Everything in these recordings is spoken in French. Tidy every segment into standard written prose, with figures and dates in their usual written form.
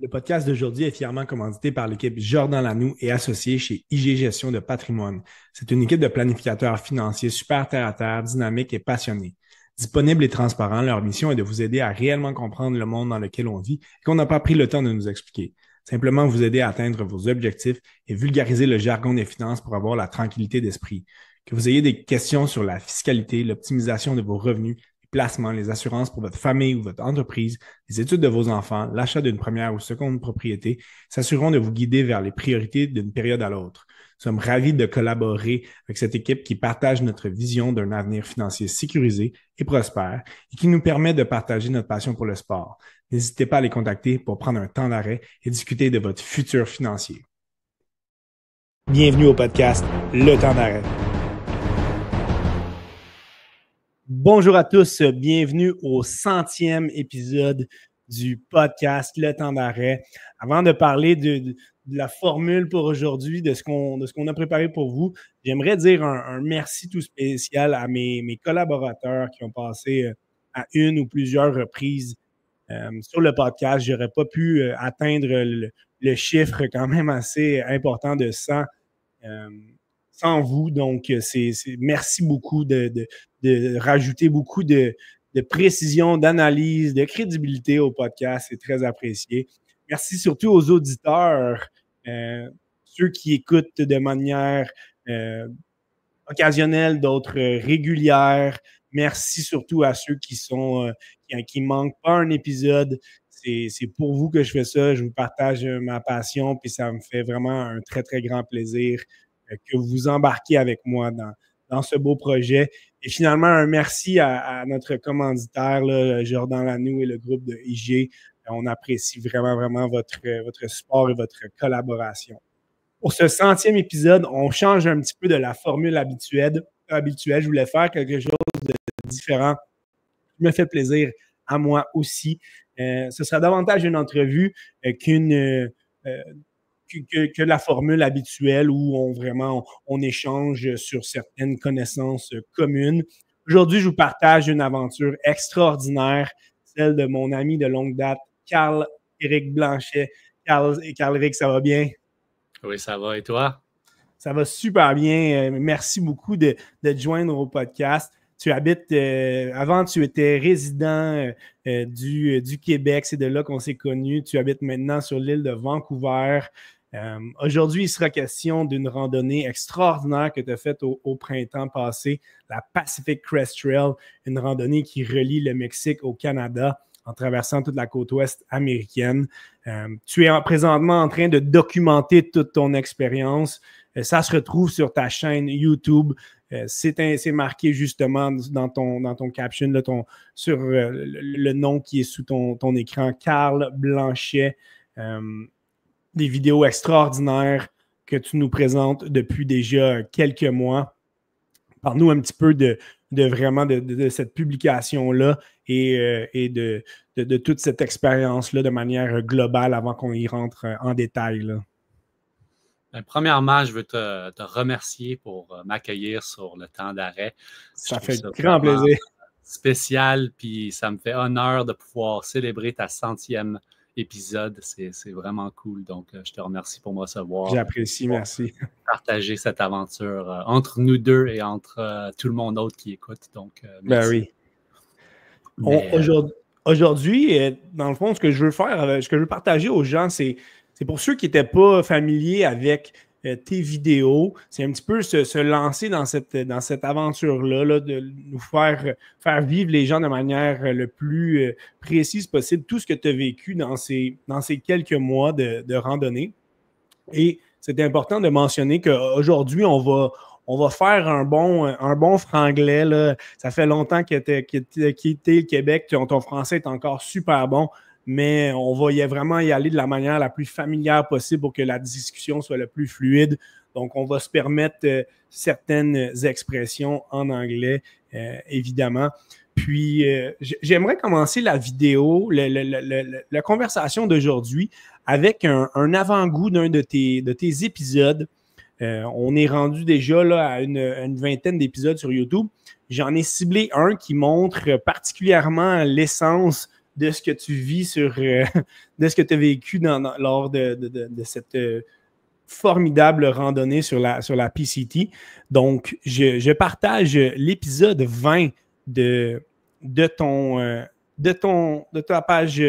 Le podcast d'aujourd'hui est fièrement commandité par l'équipe Jordan Lanoux et associé chez IG Gestion de Patrimoine. C'est une équipe de planificateurs financiers super terre-à-terre, dynamiques et passionnés. Disponibles et transparents, leur mission est de vous aider à réellement comprendre le monde dans lequel on vit et qu'on n'a pas pris le temps de nous expliquer. Simplement vous aider à atteindre vos objectifs et vulgariser le jargon des finances pour avoir la tranquillité d'esprit. Que vous ayez des questions sur la fiscalité, l'optimisation de vos revenus, les placements, les assurances pour votre famille ou votre entreprise, les études de vos enfants, l'achat d'une première ou seconde propriété, s'assureront de vous guider vers les priorités d'une période à l'autre. Nous sommes ravis de collaborer avec cette équipe qui partage notre vision d'un avenir financier sécurisé et prospère et qui nous permet de partager notre passion pour le sport. N'hésitez pas à les contacter pour prendre un temps d'arrêt et discuter de votre futur financier. Bienvenue au podcast Le Temps d'arrêt. Bonjour à tous, bienvenue au 100e épisode du podcast Le Temps d'arrêt. Avant de parler de la formule pour aujourd'hui, de ce qu'on a préparé pour vous, j'aimerais dire un merci tout spécial à mes collaborateurs qui ont passé à une ou plusieurs reprises sur le podcast. Je n'aurais pas pu atteindre le chiffre quand même assez important de 100 sans vous. Donc, merci beaucoup de rajouter beaucoup de précision, d'analyse, de crédibilité au podcast. C'est très apprécié. Merci surtout aux auditeurs, ceux qui écoutent de manière occasionnelle, d'autres régulières. Merci surtout à ceux qui manquent pas un épisode. C'est pour vous que je fais ça. Je vous partage ma passion, puis ça me fait vraiment un très, très grand plaisir que vous embarquiez avec moi dans ce beau projet. Et finalement, un merci à notre commanditaire, là, Jordan Lanoux et le groupe de IG. On apprécie vraiment, vraiment votre support et votre collaboration. Pour ce 100e épisode, on change un petit peu de la formule habituelle. Je voulais faire quelque chose de différent. Ça me fait plaisir à moi aussi. Ce sera davantage une entrevue que la formule habituelle où on échange sur certaines connaissances communes. Aujourd'hui, je vous partage une aventure extraordinaire, celle de mon ami de longue date, Carl-Éric Blanchet. Carl-Éric, ça va bien? Oui, ça va. Et toi? Ça va super bien. Merci beaucoup de te joindre au podcast. Tu habites, avant, tu étais résident du Québec. C'est de là qu'on s'est connus. Tu habites maintenant sur l'île de Vancouver. Aujourd'hui, il sera question d'une randonnée extraordinaire que tu as faite au printemps passé, la Pacific Crest Trail, une randonnée qui relie le Mexique au Canada en traversant toute la côte ouest américaine. Tu es présentement en train de documenter toute ton expérience. Ça se retrouve sur ta chaîne YouTube. C'est marqué justement dans ton caption, là, sur le nom qui est sous ton écran, Carl Blanchet. Des vidéos extraordinaires que tu nous présentes depuis déjà quelques mois. Parle-nous un petit peu de cette publication-là et de toute cette expérience-là de manière globale avant qu'on y rentre en détail, là. Premièrement, je veux te remercier pour m'accueillir sur le temps d'arrêt. Ça fait grand plaisir. Spécial, puis ça me fait honneur de pouvoir célébrer ta 100e épisode. C'est vraiment cool. Donc, je te remercie pour me recevoir. J'apprécie, merci. Partager cette aventure entre nous deux et entre tout le monde d'autre qui écoute. Donc, merci. Ben oui. Aujourd'hui, dans le fond, ce que je veux partager aux gens, c'est pour ceux qui n'étaient pas familiers avec tes vidéos, c'est un petit peu se lancer dans cette aventure-là, là, de nous faire vivre les gens de manière le plus précise possible, tout ce que tu as vécu dans ces quelques mois de randonnée. Et c'est important de mentionner qu'aujourd'hui, on va faire un bon franglais, là. Ça fait longtemps que tu as quitté le Québec, ton français est encore super bon, mais on va vraiment y aller de la manière la plus familière possible pour que la discussion soit le plus fluide. Donc, on va se permettre certaines expressions en anglais, évidemment. Puis, j'aimerais commencer la vidéo, la conversation d'aujourd'hui avec un avant-goût d'un de tes épisodes. On est rendu déjà là, à une vingtaine d'épisodes sur YouTube. J'en ai ciblé un qui montre particulièrement l'essence de ce que tu vis de ce que tu as vécu lors de cette formidable randonnée sur la PCT. Donc, je partage l'épisode 20 de ta page,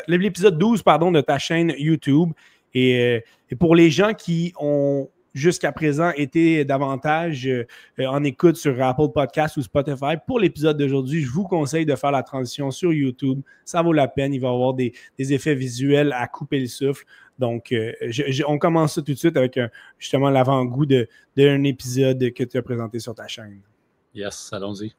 l'épisode 12, pardon, de ta chaîne YouTube. Et pour les gens qui ont jusqu'à présent été davantage en écoute sur Apple Podcasts ou Spotify, pour l'épisode d'aujourd'hui, je vous conseille de faire la transition sur YouTube. Ça vaut la peine. Il va y avoir des effets visuels à couper le souffle. Donc, on commence ça tout de suite avec justement l'avant-goût d'un épisode que tu as présenté sur ta chaîne. Yes, allons-y.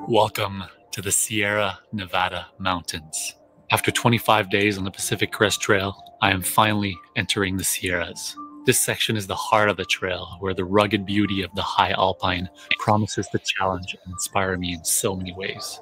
Welcome to the Sierra Nevada mountains. After 25 days on the Pacific Crest Trail, I am finally entering the Sierras. This section is the heart of the trail, where the rugged beauty of the high alpine promises to challenge and inspire me in so many ways.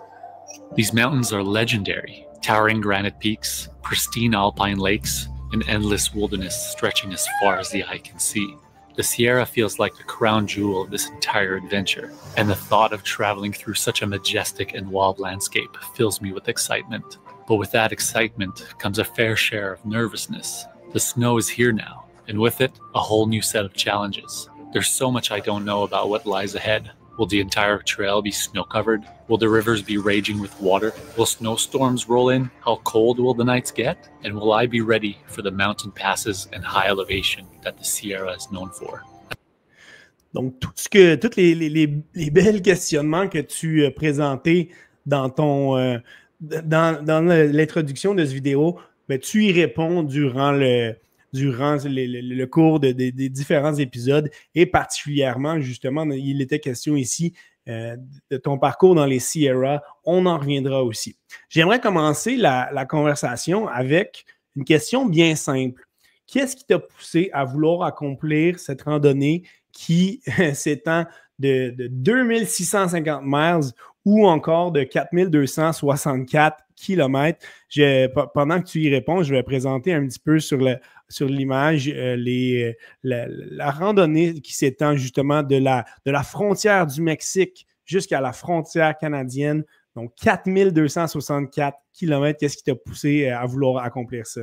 These mountains are legendary, towering granite peaks, pristine alpine lakes, and endless wilderness stretching as far as the eye can see. The Sierra feels like the crown jewel of this entire adventure, and the thought of traveling through such a majestic and wild landscape fills me with excitement. But with that excitement comes a fair share of nervousness. The snow is here now, and with it, a whole new set of challenges. There's so much I don't know about what lies ahead. Will the entire trail be snow-covered? Will the rivers be raging with water? Will snowstorms roll in? How cold will the nights get? And will I be ready for the mountain passes and high elevation that the Sierra is known for? Donc, tous les belles questionnements que tu as présentés dans l'introduction de cette vidéo, ben, tu y réponds durant le cours des différents épisodes et particulièrement, justement, il était question ici de ton parcours dans les Sierra. On en reviendra aussi. J'aimerais commencer la conversation avec une question bien simple. Qu'est-ce qui t'a poussé à vouloir accomplir cette randonnée qui s'étend de 2650 miles ou encore de 4264 km? Pendant que tu y réponds, je vais présenter un petit peu sur l'image la randonnée qui s'étend justement de la frontière du Mexique jusqu'à la frontière canadienne. Donc, 4264 km. Qu'est-ce qui t'a poussé à vouloir accomplir ça?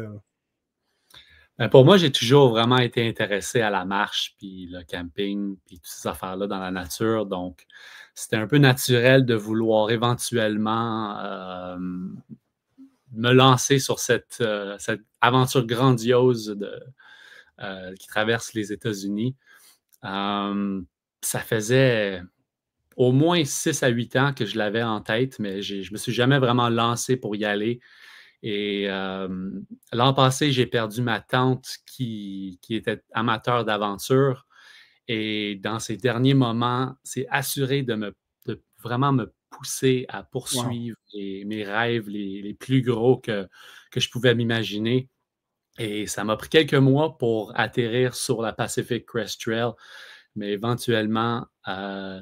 Pour moi, j'ai toujours vraiment été intéressé à la marche, puis le camping, puis toutes ces affaires-là dans la nature. Donc, c'était un peu naturel de vouloir éventuellement me lancer sur cette aventure grandiose qui traverse les États-Unis. Ça faisait au moins 6 à 8 ans que je l'avais en tête, mais je ne me suis jamais vraiment lancé pour y aller. Et l'an passé, j'ai perdu ma tante qui était amateur d'aventure. Et dans ces derniers moments, c'est assuré de vraiment me pousser à poursuivre mes rêves les plus gros que je pouvais m'imaginer. Et ça m'a pris quelques mois pour atterrir sur la Pacific Crest Trail. Mais éventuellement,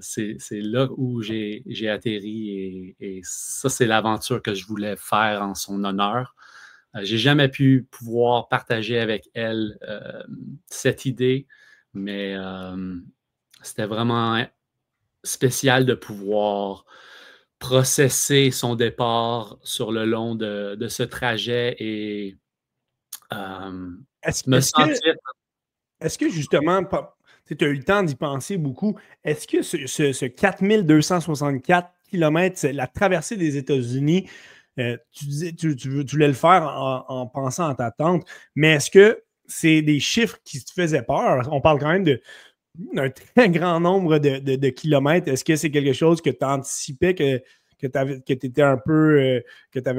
c'est là où j'ai atterri et ça, c'est l'aventure que je voulais faire en son honneur. J'ai jamais pu pouvoir partager avec elle cette idée, mais c'était vraiment spécial de pouvoir processer son départ sur le long de ce trajet et Est-ce que justement, tu as eu le temps d'y penser beaucoup, est-ce que ce 4264 km, la traversée des États-Unis, tu voulais le faire en pensant à ta tante, mais est-ce que c'est des chiffres qui te faisaient peur? On parle quand même d'un très grand nombre de kilomètres. Est-ce que c'est quelque chose que tu anticipais que tu avais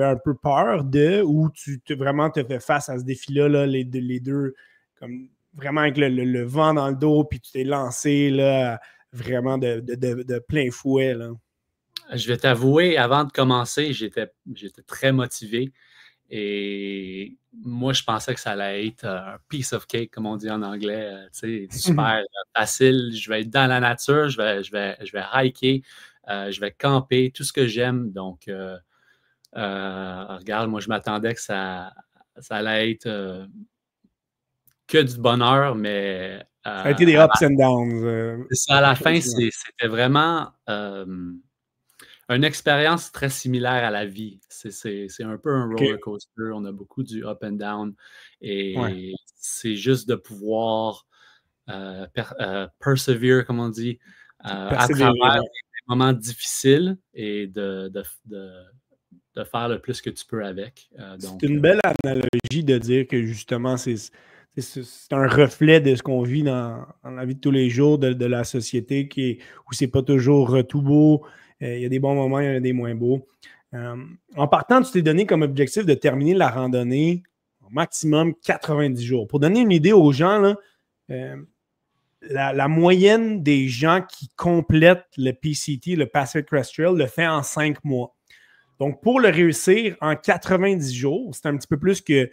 un peu peur de, ou tu vraiment te fais face à ce défi-là, là, les deux, comme vraiment avec le vent dans le dos, puis tu t'es lancé là, vraiment de plein fouet, là? Je vais t'avouer, avant de commencer, j'étais très motivé. Et moi, je pensais que ça allait être un piece of cake, comme on dit en anglais, super facile. Je vais être dans la nature, je vais hiker, je vais camper, tout ce que j'aime. Donc, regarde, moi, je m'attendais que ça allait être que du bonheur, mais... ça a été des ups and downs. À la fin, c'était vraiment... une expérience très similaire à la vie. C'est un peu un OK. roller coaster. On a beaucoup du up and down. Ouais. Et c'est juste de pouvoir persevere, comme on dit, à travers Persévérer, ouais. des moments difficiles et de faire le plus que tu peux avec. C'est une belle analogie de dire que justement, c'est un reflet de ce qu'on vit dans la vie de tous les jours de la société où c'est pas toujours tout beau. Il y a des bons moments, il y en a des moins beaux. En partant, tu t'es donné comme objectif de terminer la randonnée au maximum 90 jours. Pour donner une idée aux gens, là, la moyenne des gens qui complètent le PCT, le Pacific Crest Trail, le fait en 5 mois. Donc, pour le réussir en 90 jours, c'est un petit peu plus que...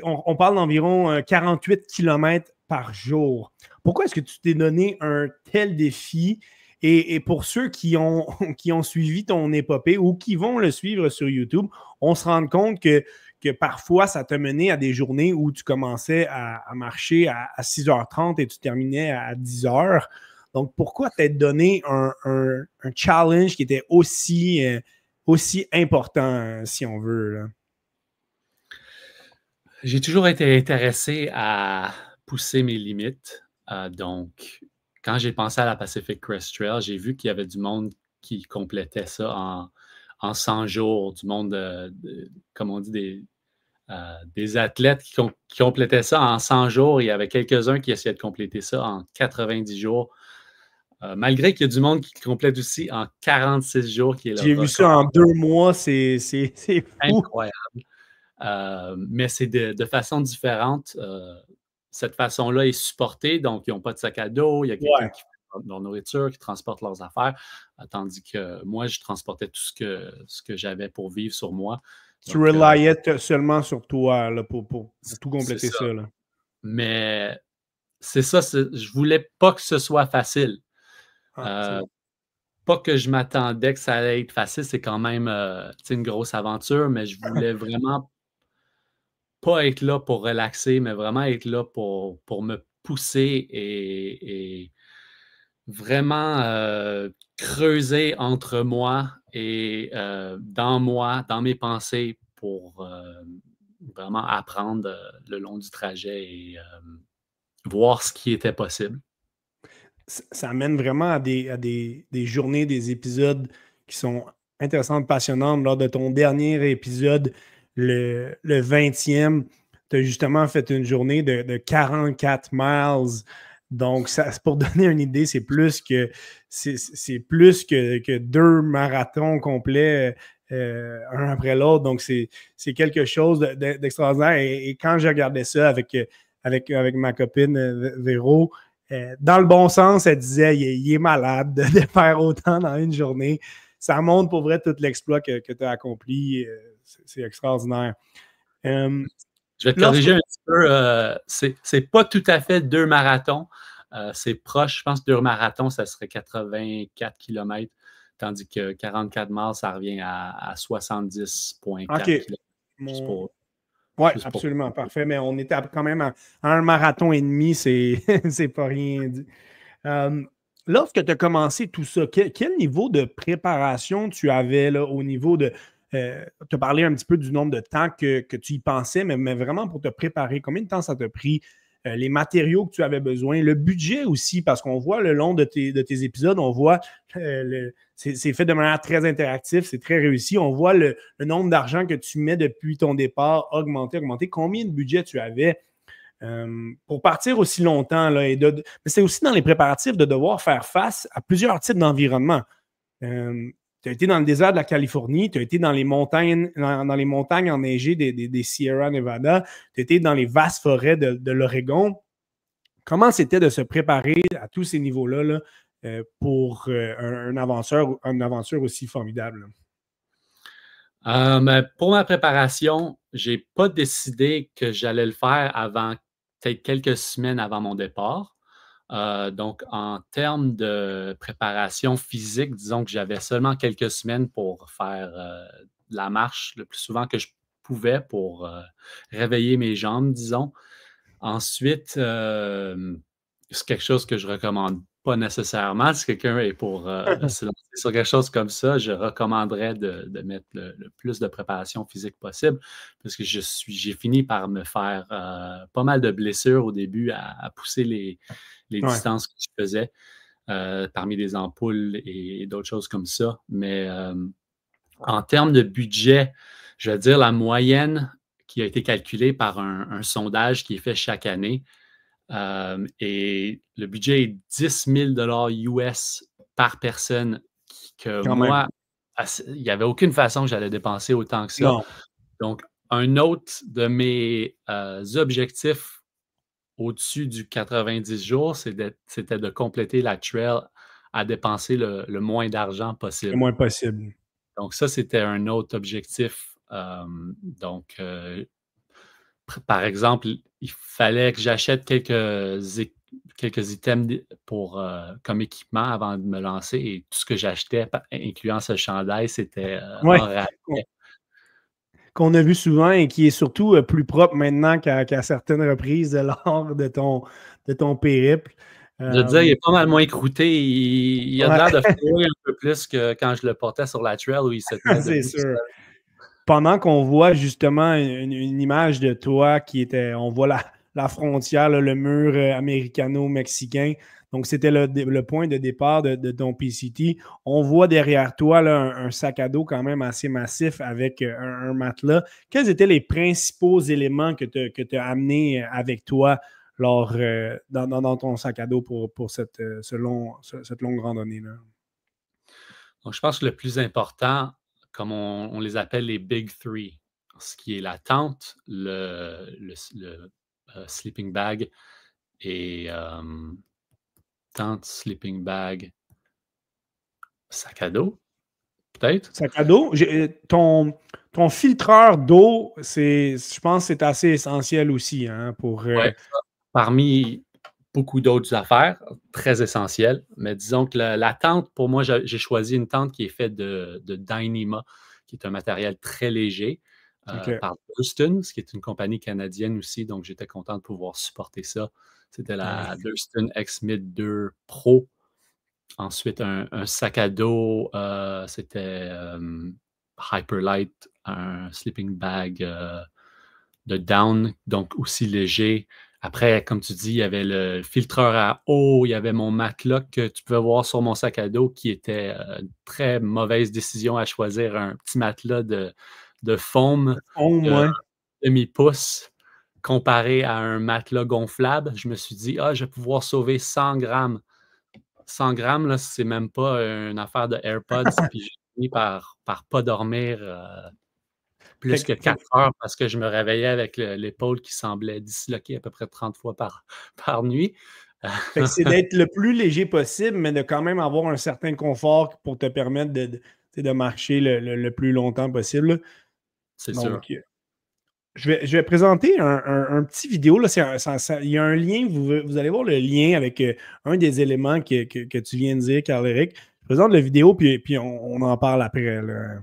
On parle d'environ 48 km par jour. Pourquoi est-ce que tu t'es donné un tel défi? Et pour ceux qui ont suivi ton épopée ou qui vont le suivre sur YouTube, on se rend compte que parfois, ça t'a mené à des journées où tu commençais à marcher à 6h30 et tu terminais à 10h. Donc, pourquoi t'être donné un challenge qui était aussi important, si on veut, là? J'ai toujours été intéressé à pousser mes limites. Donc, quand j'ai pensé à la Pacific Crest Trail, j'ai vu qu'il y avait du monde qui complétait ça en 100 jours, du monde, comme on dit, des athlètes qui complétaient ça en 100 jours. Il y avait quelques-uns qui essayaient de compléter ça en 90 jours. Malgré qu'il y a du monde qui complète aussi en 46 jours, qui est le J'ai vu ça en record 2 mois, c'est fou. incroyable. Mais c'est de façon différente. Cette façon-là est supportée, donc ils n'ont pas de sac à dos, il y a quelqu'un Ouais. qui fait leur nourriture, qui transporte leurs affaires, tandis que moi, je transportais tout ce que j'avais pour vivre sur moi. Tu Donc, reliais seulement sur toi là, pour tout c'est compléter ça. ça, là. Mais c'est ça, je voulais pas que ce soit facile. Ah, c'est Euh, bon. Pas que je m'attendais que ça allait être facile, c'est quand même une grosse aventure, mais je voulais vraiment pas être là pour relaxer, mais vraiment être là pour me pousser et vraiment creuser entre moi, dans mes pensées pour vraiment apprendre le long du trajet et voir ce qui était possible. Ça amène vraiment à des journées, des épisodes qui sont intéressantes, passionnantes. Lors de ton dernier épisode, le 20e, tu as justement fait une journée de 44 miles. Donc, pour donner une idée, c'est plus que deux marathons complets, un après l'autre. Donc, c'est quelque chose d'extraordinaire. Et quand je regardais ça avec ma copine Véro, dans le bon sens, elle disait il est malade de faire autant dans une journée. Ça montre pour vrai tout l'exploit que tu as accompli. C'est extraordinaire. Je vais te Lorsque corriger un petit peu. C'est pas tout à fait 2 marathons. C'est proche. Je pense que 2 marathons, ça serait 84 km, tandis que 44 miles, ça revient à 70,4 OK. km. Juste Mon... pour, Oui, juste pour- absolument, parfait. Mais on était quand même à un marathon et demi, c'est pas rien dit. Lorsque tu as commencé tout ça, quel niveau de préparation tu avais là, au niveau de. Tu as parlé un petit peu du nombre de temps que tu y pensais, mais vraiment pour te préparer, combien de temps ça t'a pris? Les matériaux que tu avais besoin, le budget aussi, parce qu'on voit le long de tes épisodes, on voit c'est fait de manière très interactive, c'est très réussi. On voit le nombre d'argent que tu mets depuis ton départ augmenter. Combien de budget tu avais? Pour partir aussi longtemps, là, mais c'est aussi dans les préparatifs de devoir faire face à plusieurs types d'environnements. Tu as été dans le désert de la Californie, tu as été dans les montagnes, dans les montagnes enneigées des Sierra Nevada, tu as été dans les vastes forêts de l'Oregon. Comment c'était de se préparer à tous ces niveaux-là là, pour une aventure aussi formidable? Mais pour ma préparation, j'ai pas décidé que j'allais le faire avant peut-être quelques semaines avant mon départ. Donc, en termes de préparation physique, disons que j'avais seulement quelques semaines pour faire la marche le plus souvent que je pouvais pour réveiller mes jambes, disons. Ensuite, c'est quelque chose que je recommande pas nécessairement. Si quelqu'un est pour se lancer sur quelque chose comme ça, je recommanderais de mettre le plus de préparation physique possible, parce que j'ai fini par me faire pas mal de blessures au début à pousser les distances que je faisais parmi les ampoules et d'autres choses comme ça. Mais en termes de budget, je vais dire la moyenne qui a été calculée par un sondage qui est fait chaque année. Et le budget est 10 000 US par personne, que Quand même. moi, il n'y avait aucune façon que j'allais dépenser autant que ça. Non. Donc, un autre de mes objectifs au-dessus du 90 jours, c'était de compléter la trail à dépenser le moins d'argent Le possible. moins possible. Donc, ça, c'était un autre objectif. Par exemple, il fallait que j'achète quelques items comme équipement avant de me lancer, et tout ce que j'achetais, incluant ce chandail, c'était Ouais. en rabais. Qu'on a vu souvent et qui est surtout plus propre maintenant qu'à certaines reprises lors de ton périple. Je veux dire, il est pas mal moins croûté. Il a de Ouais, l'air de flouer un peu plus que quand je le portais sur la trail où il se tenait c'est debout tout sûr. seul. Pendant qu'on voit justement une image de toi on voit la frontière, là, le mur américano-mexicain. Donc, c'était le point de départ de ton PCT. On voit derrière toi là, un sac à dos quand même assez massif avec un matelas. Quels étaient les principaux éléments que tu as amenés avec toi dans ton sac à dos pour cette longue randonnée-là? Donc, je pense que le plus important, comme on les appelle les Big Three, ce qui est la tente, le sleeping bag et tente, sleeping bag, sac à dos, peut-être? Sac à dos. Ton filtreur d'eau, je pense que c'est assez essentiel aussi hein, pour. Ouais. Parmi beaucoup d'autres affaires, très essentielles, mais disons que la tente, pour moi, j'ai choisi une tente qui est faite de Dyneema, qui est un matériel très léger, OK. par Thurston, ce qui est une compagnie canadienne aussi, donc j'étais content de pouvoir supporter ça. C'était la Thurston X-Mid 2 Pro. Ensuite, un sac à dos, c'était Hyperlight, un sleeping bag de down, donc aussi léger. Après, comme tu dis, il y avait le filtreur à eau, il y avait mon matelas que tu pouvais voir sur mon sac à dos, qui était une très mauvaise décision à choisir, un petit matelas de foam de Ouais. demi-pouce comparé à un matelas gonflable. Je me suis dit, je vais pouvoir sauver 100 grammes. 100 grammes, là, c'est même pas une affaire de AirPods. Puis j'ai fini par pas dormir plus que 4 heures parce que je me réveillais avec l'épaule qui semblait disloquée à peu près 30 fois par nuit. Fait que c'est d'être le plus léger possible, mais de quand même avoir un certain confort pour te permettre de marcher le plus longtemps possible. C'est sûr. Donc, je vais présenter un petit vidéo. Là, il y a un lien, vous allez voir le lien avec un des éléments que tu viens de dire, Carl-Éric. Je présente la vidéo, puis on en parle après. Là.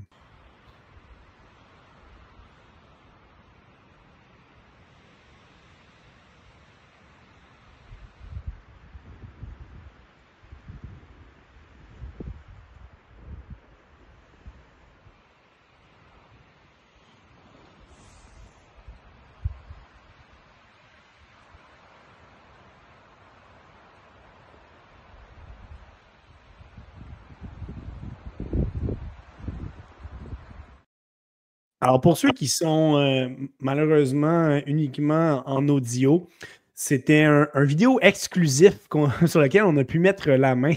Alors, pour ceux qui sont malheureusement uniquement en audio, c'était un vidéo exclusif sur lequel on a pu mettre la main,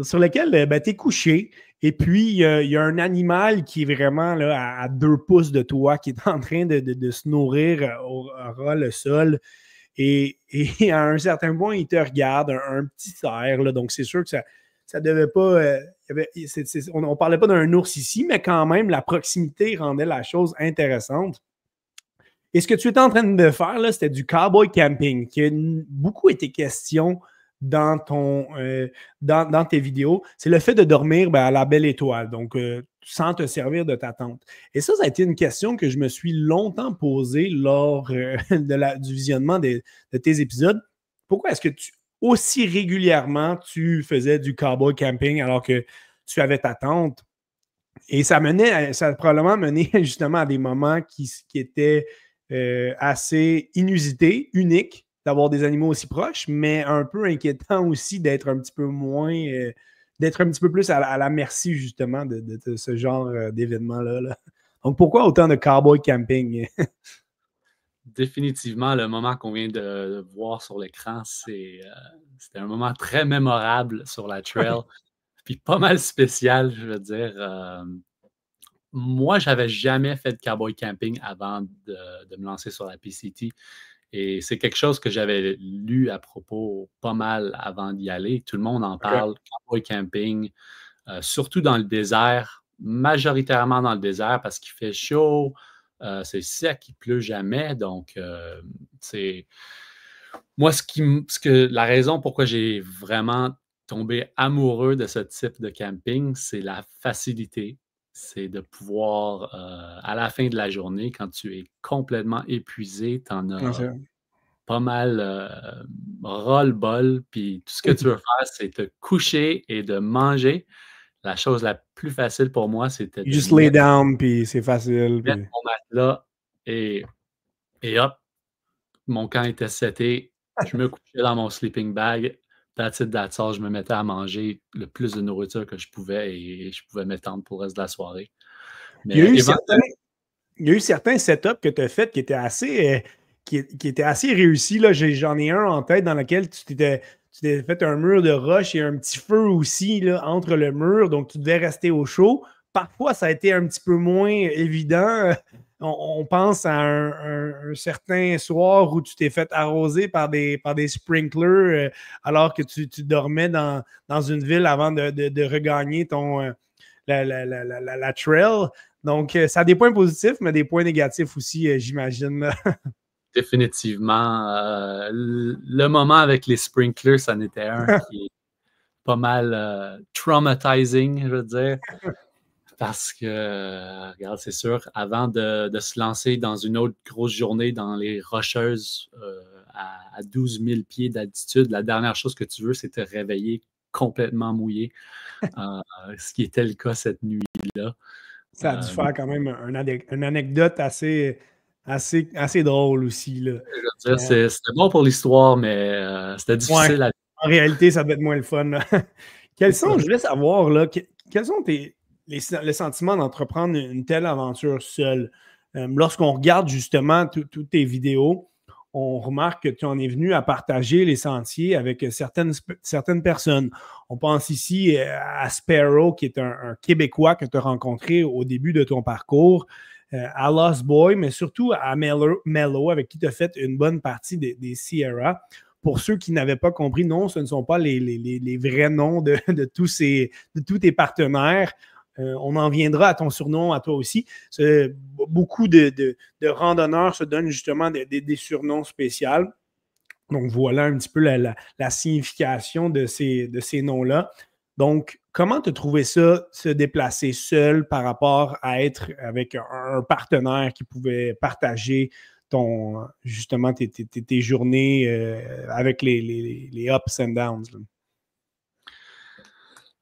sur lequel tu es couché, et puis il y a un animal qui est vraiment là, à 2 pouces de toi, qui est en train de se nourrir au ras le sol. Et à un certain point, il te regarde, un petit cerf, là, donc c'est sûr que ça devait pas. On ne parlait pas d'un ours ici, mais quand même, la proximité rendait la chose intéressante. Et ce que tu étais en train de faire, là, c'était du cowboy camping, qui a beaucoup été question dans tes vidéos. C'est le fait de dormir à la belle étoile, donc sans te servir de ta tente. Et ça a été une question que je me suis longtemps posée lors du visionnement de tes épisodes. Pourquoi est-ce que aussi régulièrement tu faisais du cowboy camping alors que tu avais ta tente. Et ça a probablement mené justement à des moments qui étaient assez inusités, uniques, d'avoir des animaux aussi proches, mais un peu inquiétant aussi d'être un petit peu moins, d'être un petit peu plus à la merci justement de ce genre d'événement-là. Là. Donc pourquoi autant de cowboy camping? Définitivement, le moment qu'on vient de voir sur l'écran, c'était un moment très mémorable sur la trail, puis pas mal spécial, je veux dire. Moi, j'avais jamais fait de cowboy camping avant de me lancer sur la PCT. Et c'est quelque chose que j'avais lu à propos pas mal avant d'y aller. Tout le monde en OK. parle, cowboy camping, surtout dans le désert, majoritairement dans le désert parce qu'il fait chaud, c'est sec, il pleut jamais. Donc, c'est moi la raison pourquoi j'ai vraiment tombé amoureux de ce type de camping, c'est la facilité. C'est de pouvoir, à la fin de la journée, quand tu es complètement épuisé, tu en Non, as c'est vrai. pas mal ras-le-bol, puis tout ce que tu veux faire, c'est te coucher et de manger. La chose la plus facile pour moi, c'était You de just lay down, puis c'est facile. mettre Puis... mon matelas et hop, mon camp était seté. Je me couchais dans mon sleeping bag. That's it, that's all. Je me mettais à manger le plus de nourriture que je pouvais et je pouvais m'étendre pour le reste de la soirée. Il y a Mais eu éventuellement, certains setups que tu as fait qui étaient assez, qui étaient assez réussis. Là. J'en ai un en tête dans lequel tu t'es fait un mur de roche et un petit feu aussi là, entre le mur, donc tu devais rester au chaud. Parfois, ça a été un petit peu moins évident. On pense à un certain soir où tu t'es fait arroser par des sprinklers alors que tu dormais dans une ville avant de regagner la trail. Donc, ça a des points positifs, mais des points négatifs aussi, j'imagine. définitivement, le moment avec les sprinklers, ça en était un qui est pas mal traumatizing, je veux dire. Parce que, regarde, c'est sûr, avant de se lancer dans une autre grosse journée dans les Rocheuses à 12 000 pieds d'altitude, la dernière chose que tu veux, c'est te réveiller complètement mouillé, ce qui était le cas cette nuit-là. Ça a dû Euh, faire quand même une anecdote assez drôle aussi. Là. je veux dire, Euh, c'était bon pour l'histoire, mais c'était ouais, difficile à en réalité, ça doit être moins le fun. Là. Quels c'est sont, ça. je voulais savoir, là, quels sont les sentiments d'entreprendre une telle aventure seule? Lorsqu'on regarde justement toutes tes vidéos, on remarque que tu en es venu à partager les sentiers avec certaines personnes. On pense ici à Sparrow, qui est un Québécois que tu as rencontré au début de ton parcours, à Lost Boy, mais surtout à Mello, avec qui tu as fait une bonne partie des Sierra. Pour ceux qui n'avaient pas compris, non, ce ne sont pas les vrais noms de tous tes partenaires. On en viendra à ton surnom, à toi aussi. Beaucoup de randonneurs se donnent justement des surnoms spéciaux. Donc, voilà un petit peu la signification de ces noms-là. Donc, comment tu as trouvé ça, se déplacer seul par rapport à être avec un partenaire qui pouvait partager justement tes journées avec les ups and downs? Là?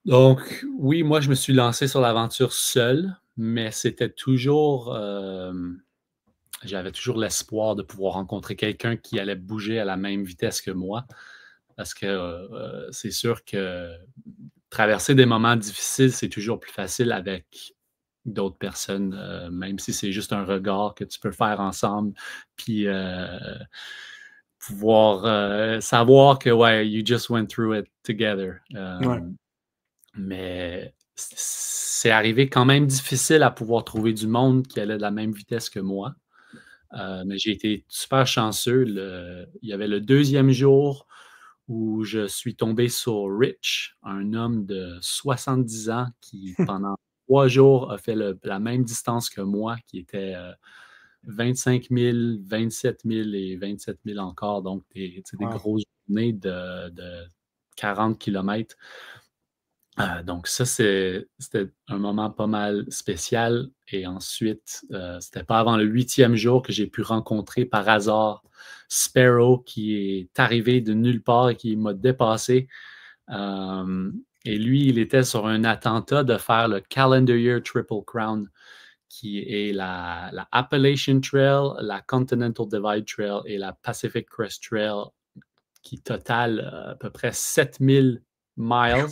Donc, oui, moi, je me suis lancé sur l'aventure seul, mais c'était toujours, j'avais toujours l'espoir de pouvoir rencontrer quelqu'un qui allait bouger à la même vitesse que moi. Parce que c'est sûr que traverser des moments difficiles, c'est toujours plus facile avec d'autres personnes, même si c'est juste un regard que tu peux faire ensemble, puis pouvoir savoir que, ouais, you just went through it together. Ouais. Mais c'est arrivé quand même difficile à pouvoir trouver du monde qui allait de la même vitesse que moi. Mais j'ai été super chanceux. Il y avait le deuxième jour où je suis tombé sur Rich, un homme de 70 ans qui, pendant 3 jours, a fait la même distance que moi, qui était 25 000, 27 000 et 27 000 encore. Donc, des Wow. grosses journées de 40 kilomètres. Donc ça, c'était un moment pas mal spécial. Et ensuite, c'était pas avant le 8e jour que j'ai pu rencontrer par hasard Sparrow, qui est arrivé de nulle part et qui m'a dépassé. Et lui, il était sur un attentat de faire le Calendar Year Triple Crown, qui est la Appalachian Trail, la Continental Divide Trail et la Pacific Crest Trail, qui totale à peu près 7000 miles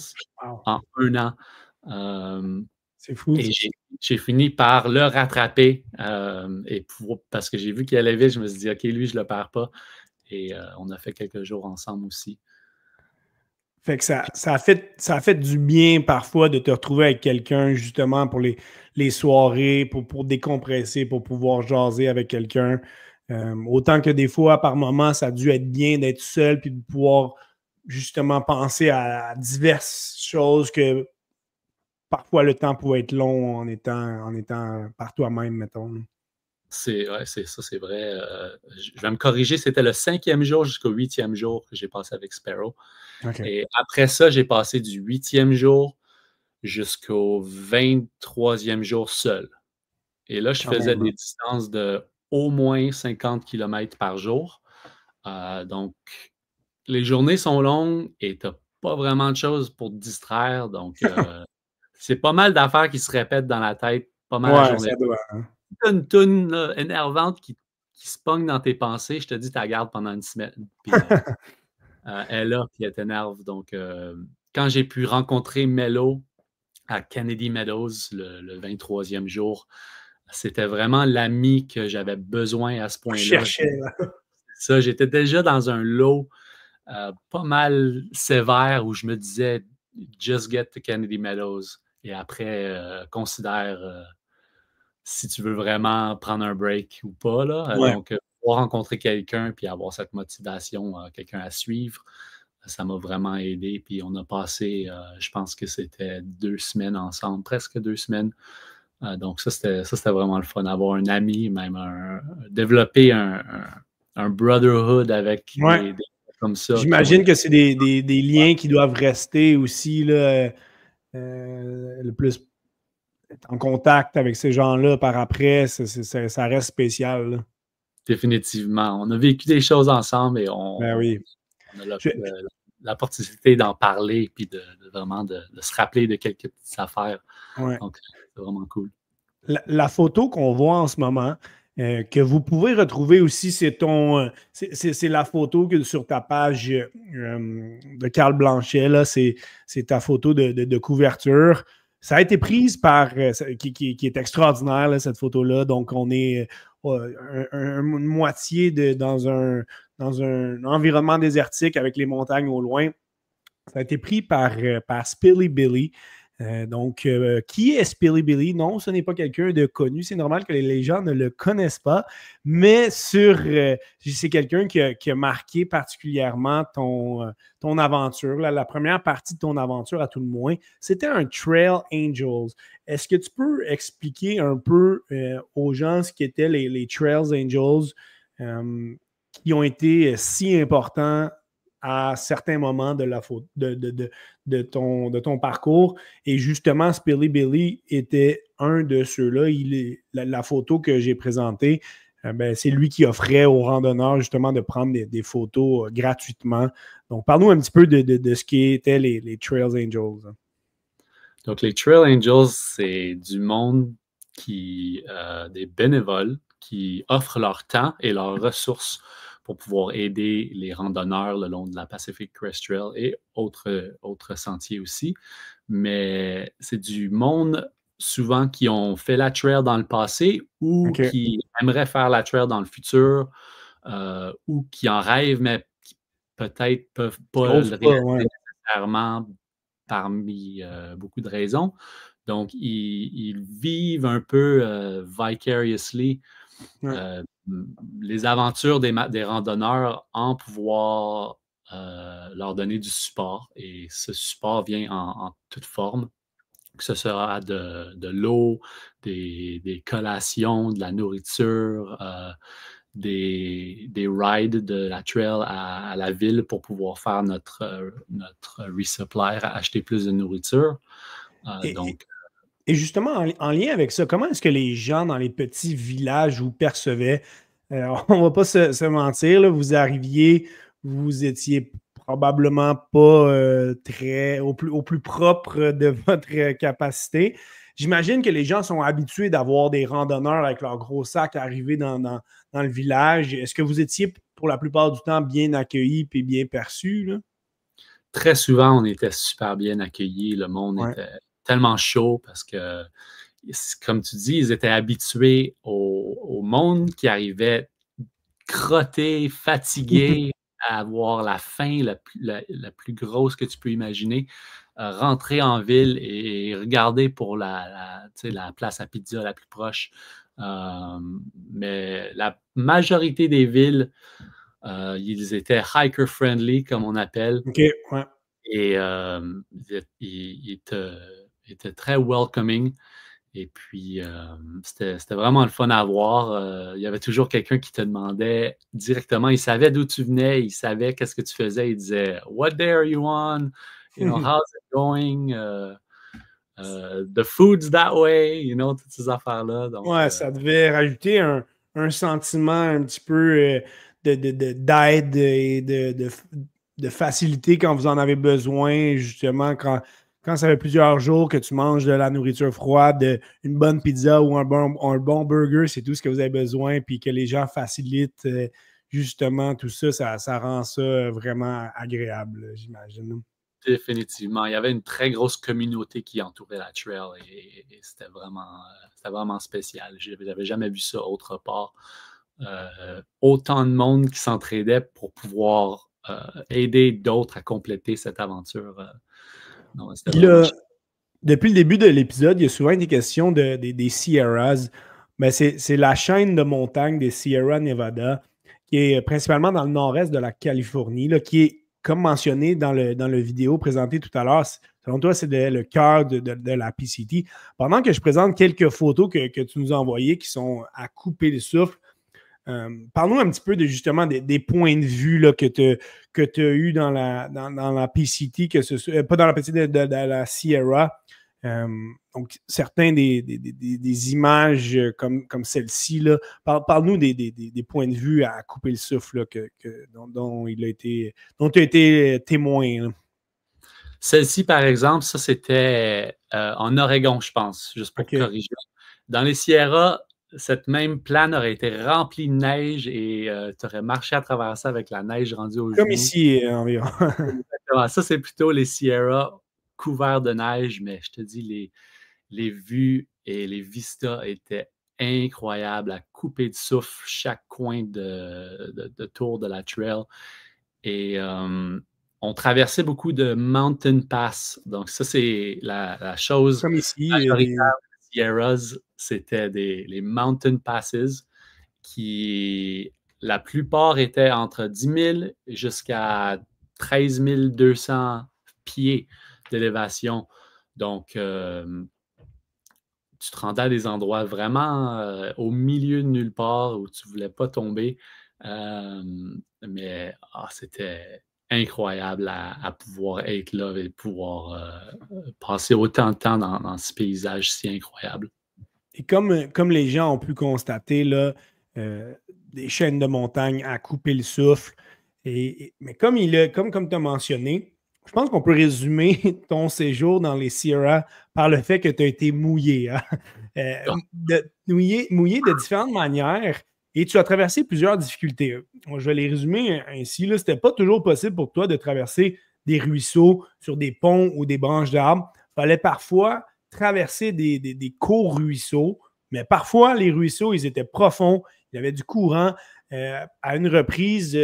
Wow. en 1 an. C'est fou. Et j'ai fini par le rattraper. Parce que j'ai vu qu'il allait vite, je me suis dit, OK, lui, je ne le perds pas. Et on a fait quelques jours ensemble aussi. Fait que ça a fait du bien parfois de te retrouver avec quelqu'un justement pour les soirées, pour décompresser, pour pouvoir jaser avec quelqu'un. Autant que des fois, par moments, ça a dû être bien d'être seul puis de pouvoir justement penser à diverses choses que parfois le temps pouvait être long en étant par toi-même, mettons. C'est ça, c'est vrai. Je vais me corriger, c'était le 5e jour jusqu'au 8e jour que j'ai passé avec Sparrow. OK. Et après ça, j'ai passé du 8e jour jusqu'au 23e jour seul. Et là, je Quand faisais même, des hein. distances de au moins 50 km par jour. Donc, les journées sont longues et tu n'as pas vraiment de choses pour te distraire. Donc, c'est pas mal d'affaires qui se répètent dans la tête pas mal la Ouais, journée. ça doit, hein. Si tu as une toune là, énervante qui se pogne dans tes pensées, je te dis, tu la gardes pendant une semaine. Puis, elle est là, puis elle t'énerve. Donc, quand j'ai pu rencontrer Mello à Kennedy Meadows le 23e jour, c'était vraiment l'ami que j'avais besoin à ce Je point-là. cherchais, là. Ça, j'étais déjà dans un lot pas mal sévère où je me disais just get to Kennedy Meadows et après considère si tu veux vraiment prendre un break ou pas. Là. Ouais. Donc, pouvoir rencontrer quelqu'un puis avoir cette motivation, quelqu'un à suivre, ça m'a vraiment aidé. Puis on a passé, je pense que c'était 2 semaines ensemble, presque 2 semaines. Donc, ça, c'était vraiment le fun. Avoir un ami, même développer un brotherhood avec Ouais. des comme ça qui ont J'imagine été. que c'est des liens qui doivent rester aussi là, le plus en contact avec ces gens-là par après. Ça reste spécial, là. Définitivement. On a vécu des choses ensemble et Ben oui. on a Je- l'opportunité d'en parler puis vraiment de se rappeler de quelques petites affaires. ouais. Donc, c'est vraiment cool. La photo qu'on voit en ce moment, que vous pouvez retrouver aussi, c'est la photo que sur ta page de Carl Blanchet, là, c'est ta photo de couverture. Ça a été prise par, qui est extraordinaire, là, cette photo-là. Donc, on est une moitié dans un environnement désertique avec les montagnes au loin. Ça a été pris par Spilly Billy. Qui est Spilly Billy? Non, ce n'est pas quelqu'un de connu. C'est normal que les gens ne le connaissent pas, mais c'est quelqu'un qui a marqué particulièrement ton aventure. Là, la première partie de ton aventure, à tout le moins, c'était un Trail Angels. Est-ce que tu peux expliquer un peu aux gens ce qu'étaient les Trails Angels qui ont été si importants à certains moments de ton parcours. Et justement, Spilly Billy était un de ceux-là. La photo que j'ai présentée, c'est lui qui offrait aux randonneurs justement de prendre des photos gratuitement. Donc, parle-nous un petit peu de ce qui étaient les Trails Angels. Donc, les Trail Angels, c'est du monde des bénévoles qui offrent leur temps et leurs ressources pour pouvoir aider les randonneurs le long de la Pacific Crest Trail et autres sentiers aussi. Mais c'est du monde souvent qui ont fait la trail dans le passé ou OK. qui aimeraient faire la trail dans le futur ou qui en rêvent, mais qui peut-être peuvent Qui pas n'osent le pas, ouais. réaliser nécessairement parmi beaucoup de raisons. Donc, ils vivent un peu vicariously Ouais. euh, les aventures des randonneurs en pouvoir leur donner du support. Et ce support vient en toute forme, que ce sera de l'eau, des collations, de la nourriture, des rides de la trail à la ville pour pouvoir faire notre resupply, acheter plus de nourriture. Donc, et justement, en lien avec ça, comment est-ce que les gens dans les petits villages vous percevaient? On ne va pas se mentir, là, vous arriviez, vous étiez probablement pas très au plus propre de votre capacité. J'imagine que les gens sont habitués d'avoir des randonneurs avec leurs gros sacs arriver dans le village. Est-ce que vous étiez pour la plupart du temps bien accueillis et bien perçus, là? très souvent, on était super bien accueillis. Le monde Ouais. était tellement chaud parce que, comme tu dis, ils étaient habitués au monde qui arrivait crotté, fatigué, à avoir la faim la plus grosse que tu peux imaginer, rentrer en ville et regarder pour la place à pizza la plus proche. Mais la majorité des villes, ils étaient hiker-friendly, comme on appelle, OK, ouais. et ils étaient très welcoming. Et puis, c'était vraiment le fun à voir. Il y avait toujours quelqu'un qui te demandait directement. Il savait d'où tu venais, il savait qu'est-ce que tu faisais. Il disait What day are you on? How's it going? The food's that way, toutes ces affaires-là. Donc, Ouais, ça devait rajouter un sentiment un petit peu d'aide et de facilité quand vous en avez besoin, justement, quand ça fait plusieurs jours que tu manges de la nourriture froide, une bonne pizza ou un bon burger, c'est tout ce que vous avez besoin, puis que les gens facilitent justement tout ça, ça rend ça vraiment agréable, j'imagine. définitivement. Il y avait une très grosse communauté qui entourait la trail et c'était vraiment spécial. Je n'avais jamais vu ça autre part. Autant de monde qui s'entraidait pour pouvoir aider d'autres à compléter cette aventure. Non, c'était vraiment Depuis le début de l'épisode, il y a souvent des questions des Sierras. Ben, c'est la chaîne de montagnes des Sierra Nevada, qui est principalement dans le nord-est de la Californie, là, qui est, comme mentionné dans le vidéo présenté tout à l'heure, selon toi, c'est le cœur de la PCT. Pendant que je présente quelques photos que tu nous as envoyées qui sont à couper le souffle, parle-nous un petit peu justement des points de vue là, que tu as eu dans la PCT, pas dans la PCT de la Sierra. Donc, certains des images comme celle-ci, là, parle-nous des points de vue à couper le souffle là, dont tu as été témoin. Là. Celle-ci, par exemple, ça, c'était en Oregon, je pense, juste pour corriger. Dans les Sierras, cette même plane aurait été remplie de neige et tu aurais marché à travers ça avec la neige rendue aux genoux. Comme ici, environ. Exactement. Ça, c'est plutôt les Sierras couverts de neige, mais je te dis, les vues et les vistas étaient incroyables, à couper de souffle chaque coin de tour de la trail. Et on traversait beaucoup de mountain pass. Donc, ça, c'est la chose Comme ici. majoritaire des Sierras, c'était les mountain passes qui, la plupart, étaient entre 10 000 jusqu'à 13 200 pieds d'élévation. Donc, tu te rendais à des endroits vraiment au milieu de nulle part où tu ne voulais pas tomber. Mais c'était incroyable à pouvoir être là et pouvoir passer autant de temps dans ce paysage si incroyable. Et comme les gens ont pu constater, là, des chaînes de montagne à couper le souffle. Mais comme tu as mentionné, je pense qu'on peut résumer ton séjour dans les Sierra par le fait que tu as été mouillé. Hein? Mouillé de différentes manières et tu as traversé plusieurs difficultés. Je vais les résumer ainsi. Ce n'était pas toujours possible pour toi de traverser des ruisseaux sur des ponts ou des branches d'arbres. Il fallait parfois traverser des courts ruisseaux, mais parfois, les ruisseaux, ils étaient profonds, il y avait du courant. À une reprise,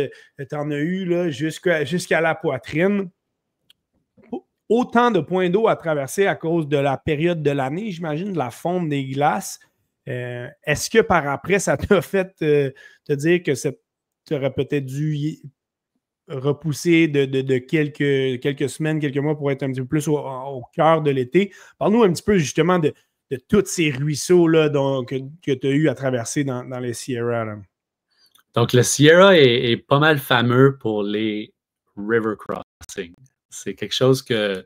tu en as eu là, jusqu'à la poitrine. Autant de points d'eau à traverser à cause de la période de l'année, j'imagine, de la fonte des glaces. Est-ce que par après, ça t'a fait te dire que tu aurais peut-être dû repousser de quelques semaines, quelques mois pour être un petit peu plus au cœur de l'été? Parle-nous un petit peu justement de tous ces ruisseaux là, que tu as eu à traverser dans les Sierra. Là. Donc, le Sierra est pas mal fameux pour les river crossings. C'est quelque chose que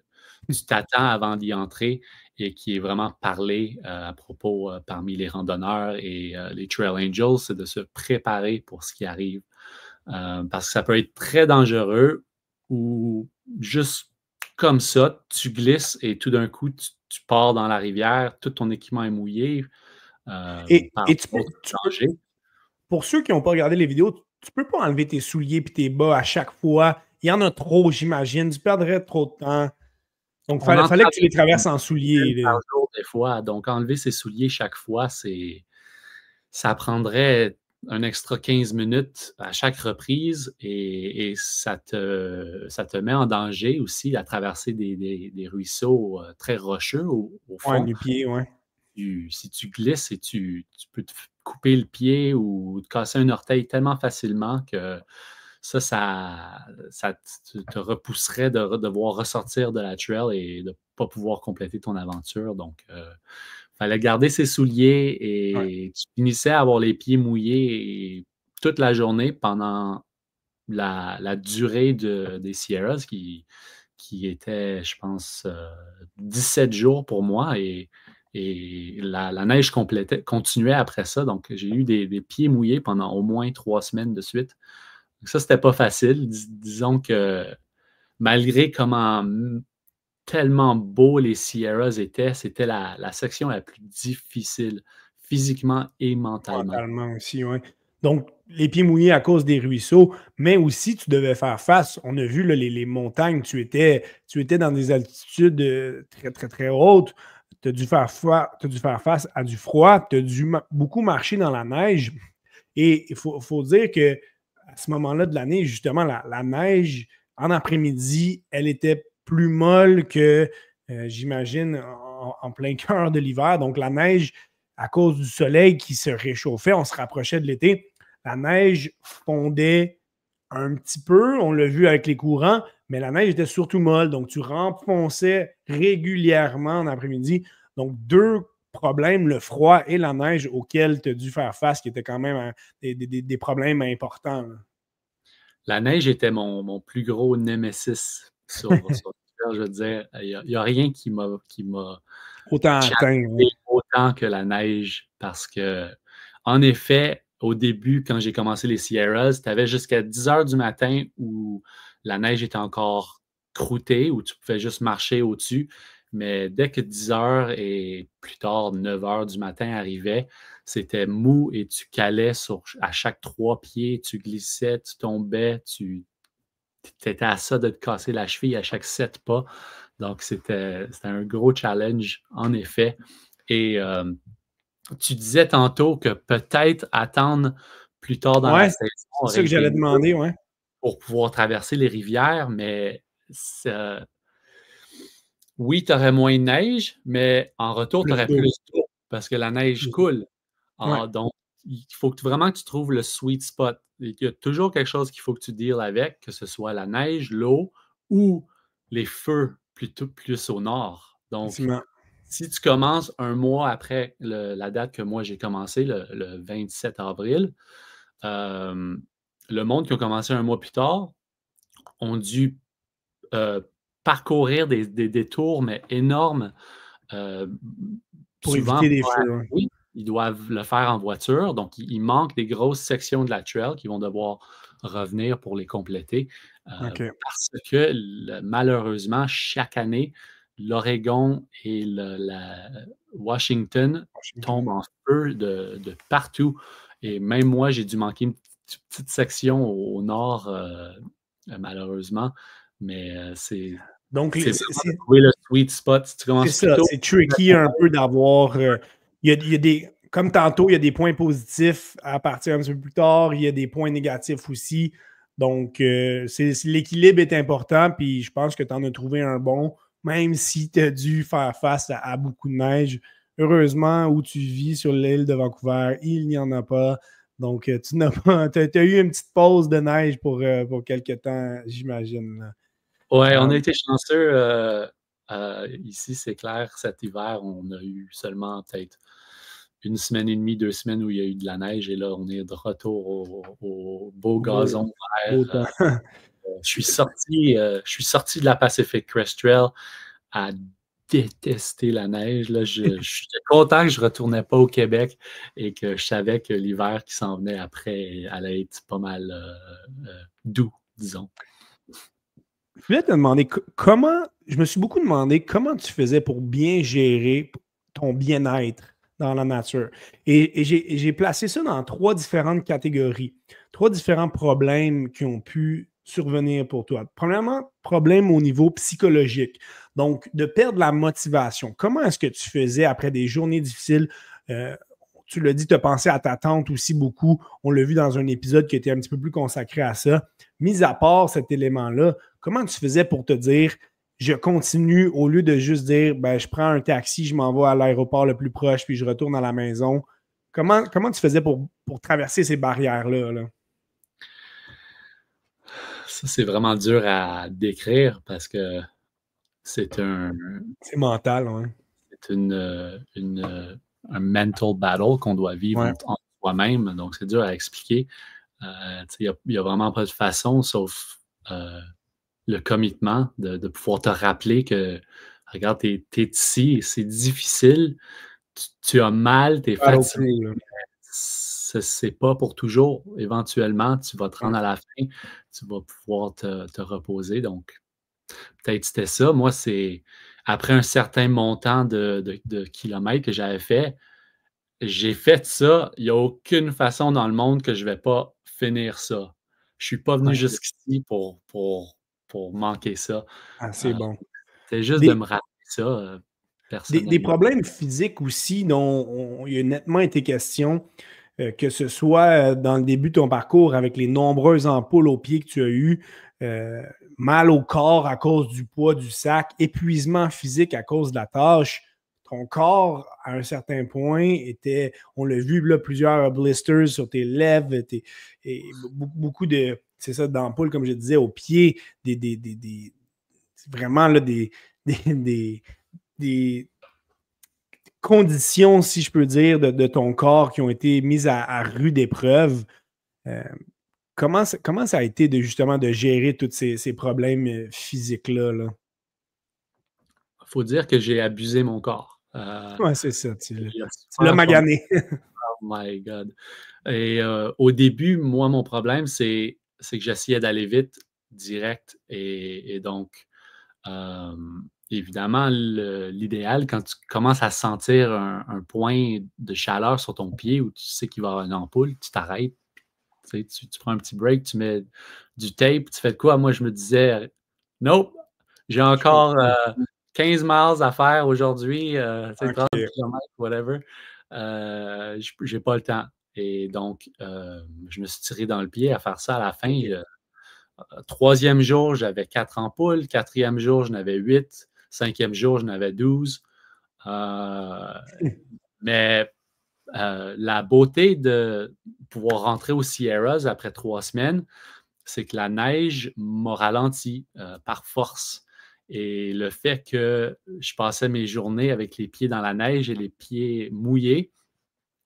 tu t'attends avant d'y entrer et qui est vraiment parlé à propos parmi les randonneurs et les trail angels, c'est de se préparer pour ce qui arrive. Parce que ça peut être très dangereux ou juste comme ça, tu glisses et tout d'un coup, tu pars dans la rivière, tout ton équipement est mouillé par Et d'autres tu peux, dangers. pour ceux qui n'ont pas regardé les vidéos, tu peux pas enlever tes souliers et tes bas à chaque fois. Il y en a trop, j'imagine. Tu perdrais trop de temps. Donc, On en fallait que tu les traverse traverses en une dizaine souliers, par là. jour des fois, donc enlever ses souliers chaque fois, ça prendrait un extra 15 minutes à chaque reprise et ça te met en danger aussi à traverser des ruisseaux très rocheux au Ouais, fond. nu-pieds, ouais. Si tu glisses et tu peux te couper le pied ou te casser un orteil tellement facilement que ça te repousserait de devoir ressortir de la trail et de ne pas pouvoir compléter ton aventure. Donc, fallait garder ses souliers Ouais. et tu finissais à avoir les pieds mouillés toute la journée pendant la durée des Sierras qui était, je pense, 17 jours pour moi et la neige continuait après ça. Donc, j'ai eu des pieds mouillés pendant au moins 3 semaines de suite. Donc ça, c'était pas facile. Disons que malgré comment tellement beau les Sierras étaient, c'était la section la plus difficile physiquement et mentalement. Mentalement aussi, oui. Donc, les pieds mouillés à cause des ruisseaux, mais aussi tu devais faire face. On a vu là, les montagnes, tu étais dans des altitudes très, très, très hautes. Tu as dû t'as dû faire face à du froid, tu as dû beaucoup marcher dans la neige. Et faut dire que à ce moment-là de l'année, justement, la neige, en après-midi, elle était plus molle que, j'imagine, en plein cœur de l'hiver. Donc, la neige, à cause du soleil qui se réchauffait, on se rapprochait de l'été, la neige fondait un petit peu, on l'a vu avec les courants, mais la neige était surtout molle. Donc, tu renfonçais régulièrement en après-midi. Donc, deux problèmes, le froid et la neige auxquels tu as dû faire face, qui étaient quand même des problèmes importants, là. La neige était mon plus gros némésis sur Twitter, je veux dire. Il y a rien qui m'a Autant atteint, challengé ouais. autant que la neige parce que, en effet, au début, quand j'ai commencé les Sierras, tu avais jusqu'à 10 heures du matin où la neige était encore croûtée, où tu pouvais juste marcher au-dessus. Mais dès que 10 heures et plus tard 9 heures du matin arrivaient, c'était mou et tu calais à chaque 3 pieds, tu glissais, tu tombais, tu étais à ça de te casser la cheville à chaque 7 pas. Donc, c'était un gros challenge, en effet. Et tu disais tantôt que peut-être attendre plus tard dans la Ouais, saison c'est ça aurait que été j'allais mieux demander, ouais. pour pouvoir traverser les rivières, mais oui, tu aurais moins de neige, mais en retour, tu Plus aurais d'eau. plus d'eau parce que la neige Plus d'eau. coule. Ouais, Donc, il faut vraiment que tu trouves le sweet spot. Il y a toujours quelque chose qu'il faut que tu deals avec, que ce soit la neige, l'eau ou les feux plutôt plus au nord. Donc, effectivement. si tu commences un mois après la date que moi j'ai commencé, le 27 avril, euh, le monde qui a commencé un mois plus tard ont dû euh, parcourir des détours, mais énormes, euh, Pour souvent éviter des pas feux, à ouais. pied. Ils doivent le faire en voiture, donc il manque des grosses sections de la trail qui vont devoir revenir pour les compléter. OK. Parce que malheureusement, chaque année, l'Oregon et la Washington tombent Washington. en feu de partout. Et même moi, j'ai dû manquer une petite section au nord, malheureusement. Mais Donc, c'est vraiment de trouver le sweet spot. Si tu c'est commences plus ça, tôt, c'est tricky un peu d'avoir. Il y a des, comme tantôt, il y a des points positifs à partir un petit peu plus tard, il y a des points négatifs aussi. Donc, l'équilibre est important, puis je pense que tu en as trouvé un bon, même si tu as dû faire face à beaucoup de neige. Heureusement, où tu vis sur l'île de Vancouver, il n'y en a pas. Donc, tu n'as pas, t'as eu une petite pause de neige pour quelques temps, j'imagine, là. ouais, on Euh, a été chanceux. Ici, c'est clair, cet hiver, on a eu seulement peut-être une semaine et demie, 2 semaines où il y a eu de la neige et là, on est de retour au beau gazon Beau vert. temps. Je suis sorti de la Pacific Crest Trail à détester la neige. Là. J'étais content que je ne retournais pas au Québec et que je savais que l'hiver qui s'en venait après allait être pas mal doux, disons. Je voulais te demander je me suis beaucoup demandé comment tu faisais pour bien gérer ton bien-être dans la nature. Et j'ai placé ça dans 3 différentes catégories, 3 différents problèmes qui ont pu survenir pour toi. Premièrement, problème au niveau psychologique. Donc, de perdre la motivation. Comment est-ce que tu faisais après des journées difficiles? Tu l'as dit, tu as pensé à ta tante aussi beaucoup. On l'a vu dans un épisode qui était un petit peu plus consacré à ça. Mis à part cet élément-là, comment tu faisais pour te dire, je continue au lieu de juste dire, ben, je prends un taxi, je m'en vais à l'aéroport le plus proche, puis je retourne à la maison. Comment tu faisais pour traverser ces barrières-là? Là? Ça, c'est vraiment dur à décrire parce que c'est C'est mental, ouais. c'est un mental battle qu'on doit vivre Ouais. entre soi-même. Donc, c'est dur à expliquer. Il n'y a vraiment pas de façon, sauf le commitment de pouvoir te rappeler que, regarde, tu es ici, c'est difficile, tu as mal, tu es fatigué, c'est pas pour toujours. Éventuellement, tu vas te rendre à la fin, tu vas pouvoir te reposer. Donc, peut-être c'était ça. Moi, c'est après un certain montant de kilomètres que j'avais fait, j'ai fait ça. Il n'y a aucune façon dans le monde que je ne vais pas finir ça. Je ne suis pas venu Okay. jusqu'ici pour manquer ça. Ah, c'est bon. C'est juste de Des, me rappeler ça des personnellement. problèmes physiques aussi dont il a nettement été question, que ce soit dans le début de ton parcours avec les nombreuses ampoules aux pieds que tu as eues, mal au corps à cause du poids du sac, épuisement physique à cause de la tâche. Ton corps, à un certain point, était, on l'a vu, là, plusieurs blisters sur tes lèvres, et beaucoup de, c'est ça, d'ampoules, comme je disais, aux pieds, vraiment là, des, des conditions, si je peux dire, de ton corps qui ont été mises à rude épreuve. Euh, comment ça a été justement de gérer tous ces problèmes physiques-là? Là? Il faut dire que j'ai abusé mon corps. Ouais, c'est ça. Tu Il a l'as super pas. magané. Oh my God. Et au début, moi, mon problème, c'est que j'essayais d'aller vite, direct. Et donc, évidemment, l'idéal, quand tu commences à sentir un point de chaleur sur ton pied où tu sais qu'il va y avoir une ampoule, tu t'arrêtes, tu prends un petit break, tu mets du tape, tu fais de quoi? Moi, je me disais, nope, j'ai encore 15 miles à faire aujourd'hui, 30 OK. km, whatever. J'ai pas le temps. Et donc, je me suis tiré dans le pied à faire ça à la fin. OK. 3e jour, j'avais 4 ampoules. 4e jour, j'en avais 8. 5e jour, j'en avais 12. Mais la beauté de pouvoir rentrer aux Sierras après 3 semaines, c'est que la neige m'a ralenti par force. Et le fait que je passais mes journées avec les pieds dans la neige et les pieds mouillés,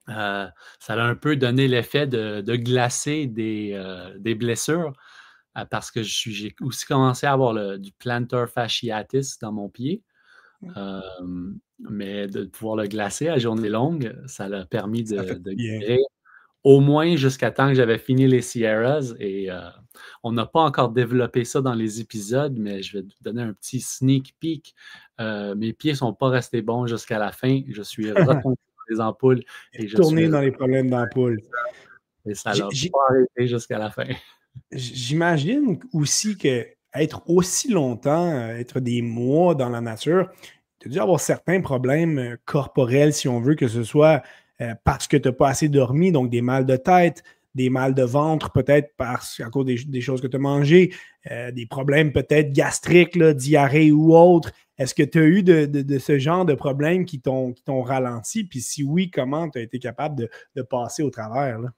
ça a un peu donné l'effet de glacer des blessures parce que j'ai aussi commencé à avoir du plantar fasciitis dans mon pied. Mais de pouvoir le glacer à journée longue, ça l'a permis Ça fait de bien. guérir au moins jusqu'à temps que j'avais fini les Sierras. Et on n'a pas encore développé ça dans les épisodes, mais je vais te donner un petit sneak peek. Mes pieds ne sont pas restés bons jusqu'à la fin. Je suis retombé dans les ampoules et je suis Tourner dans les problèmes d'ampoule. et ça l'a pas arrêté jusqu'à la fin. J'imagine aussi que être aussi longtemps, être des mois dans la nature, tu as dû avoir certains problèmes corporels, si on veut, que ce soit parce que tu n'as pas assez dormi, donc des mal de tête, des mal de ventre, peut-être à cause des choses que tu as mangées, des problèmes peut-être gastriques, là, diarrhée ou autre. Est-ce que tu as eu de ce genre de problèmes qui t'ont ralenti? Puis si oui, comment tu as été capable de passer au travers? Là?